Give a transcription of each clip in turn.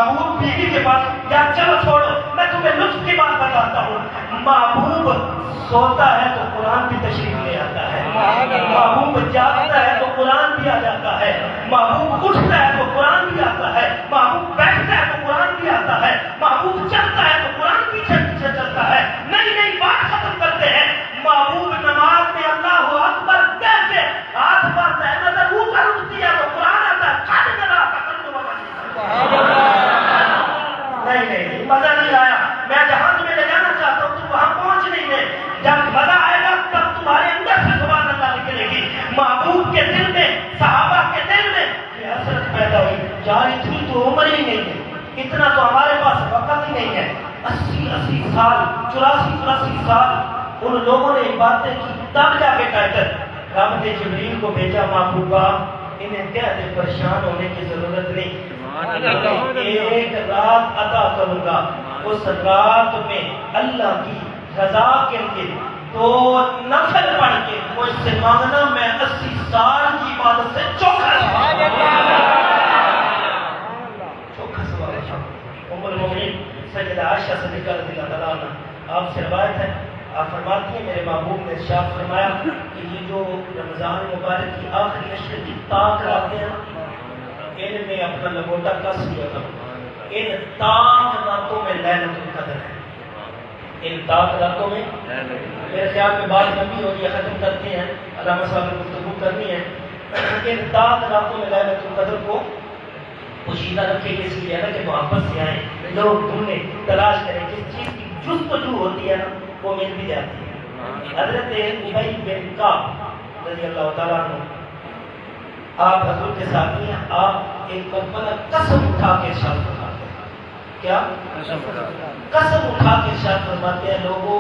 محبوب بیوی کے پاس، یا چلو چھوڑو میں تمہیں لطف کی بات بتاتا ہوں، محبوب سوتا ہے تو قرآن بھی تشریف لے آتا ہے، محبوب جاگتا ہے تو قرآن بھی آ جاتا ہے، محبوب اٹھتا ہے تو قرآن بھی آتا ہے، محبوب بیٹھتا ہے تو قرآن بھی آتا ہے، محبوب چلتا ہے تو قرآن پیچھے پیچھے چلتا ہے۔ نئی نئی بات ختم کرتے ہیں، محبوب نماز میں اللہ اکبر کہہ کے ہاتھ پاتا ہے، نظر اوپر اٹھتی ہے تو قرآن آتا ہے، کھڑے میں رہا نہیں نہیں مزہ نہیں آیا، میں جہاں تمہیں لے جانا چاہتا ہوں تم وہاں پہنچ نہیں گئے، جب مزہ آئے گا تب تمہارے اندر سے سبحان اللہ نکلے گی۔ محبوب کے دل میں، صحابہ کے دل میں یہ حسرت پیدا ہوئی، یار اتنی تو عمر ہی نہیں ہے، اتنا تو ہمارے پاس وقت ہی نہیں ہے، 80 سال 84 سال ان لوگوں نے باتیں کی، تب جا کے کہتے رب نے جبریل کو بھیجا، محبوبہ انہیں کہہ دے پریشان ہونے کی ضرورت نہیں، ایک رات عطا کروں گا، اس رات میں اللہ کی رضا کے لیے تو نفل پڑھ کے مجھ سے مانگنا، میں 80 سال کی عبادت سے چوکھا ام المؤمنین سیدہ عائشہ صدیقہ رضی اللہ عنہا آپ سے روایت ہے، آپ فرماتی ہیں میرے محبوب نے ارشاد فرمایا کہ یہ جو رمضان مبارک کی آخری عشر کی طاق راتیں ہیں ان میں اپنا لگوٹا کس لیا کرو، ان طاق راتوں میں لیلۃ القدر ہے، ان طاق راتوں میں میرے خیال میں بات لمبی ہو رہی ہے، ختم کرتے ہیں، علامہ صاحب نے گفتگو کرنی ہے، ان طاق راتوں میں لیلۃ القدر کو پوشیدہ رکھے گی، اس لیے کہ محبت سے آئیں، لوگ ڈھونڈیں تلاش کریں، جس چیز کی جستجو ہوتی ہے نا وہ مل بھی جاتی ہے۔ حضرت ابی بن کعب رضی اللہ تعالیٰ عنہ آپ حضور کے ساتھی ہیں، آپ ایک مرتبہ قسم اٹھا کے ارشاد فرماتے ہیں، کیا قسم اٹھا کے ارشاد فرماتے ہیں، لوگوں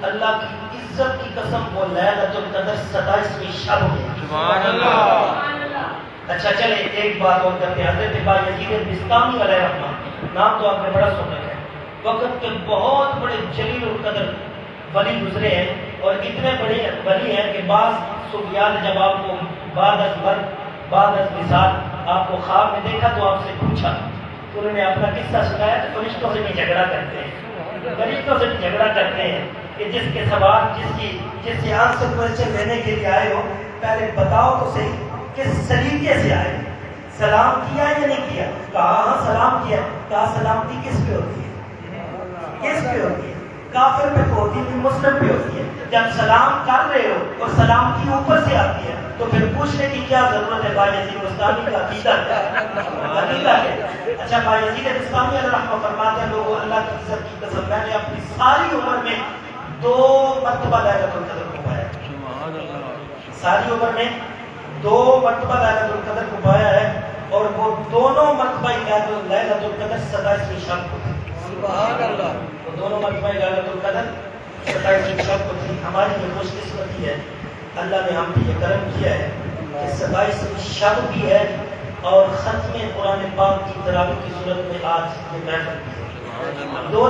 اللہ کی عزت کی قسم وہ لیلۃ القدر 27ویں شب ہے۔ سبحان اللہ۔ اچھا چلے ایک بات اور کرتے ہیں، حضرت بایزید بستامی علیہ الرحمہ، نام تو آپ نے بڑا سنا ہے، وقت کے بہت بڑے جلیل القدر ولی گزرے ہیں، اور اتنے بڑے ولی ہیں کہ بعض صوفیاء نے جب آپ کو بعد از مرگ بعد از وصال آپ کو خواب میں دیکھا تو آپ سے پوچھا تو انہوں نے اپنا قصہ سنایا، تو فرشتوں سے بھی جھگڑا کرتے ہیں، فرشتوں سے بھی جھگڑا کرتے ہیں کہ جس کے سوال جس سے آنسر کوئسچن لینے کے لیے آئے ہو پہلے بتاؤ تو صحیح کس سلیقے سے آئے، سلام کیا یا نہیں کیا؟ کہا ہاں سلام کیا، کہا سلامتی کس پہ ہوتی ہے؟ کس پہ ہوتی ہے؟ کافر پہ ہوتی ہے، مسلم پہ ہوتی ہے؟ جب سلام کر رہے ہو اور سلامتی اوپر سے آتی ہے تو پھر پوچھنے کی کیا ضرورت ہے؟ بایزید بستامی کا عقیدہ ہے۔ اچھا بایزید بستامی علیہ الرحمہ فرماتے ہیں، لوگوں اللہ کی عزت کی قسم میں نے اپنی ساری عمر میں 2 مرتبہ لیلۃ القدر کو پایا، ساری عمر میں 2 مرتبہ لیلۃ القدر کو پایا ہے، اور وہ دونوں مرتبہ لیلۃ القدر 27ویں شب کو تھی۔ سبحان اللہ۔ وہ دونوں مرتبہ لیلۃ القدر 27ویں شب کو تھی۔ ہماری یہ خوش قسمتی ہے، اللہ نے ہم پہ یہ کرم کیا ہے کہ 27ویں شب بھی ہے اور ختم قرآن پاک کی تراویح کی صورت میں آج یہ محفل بھی ہے۔ دو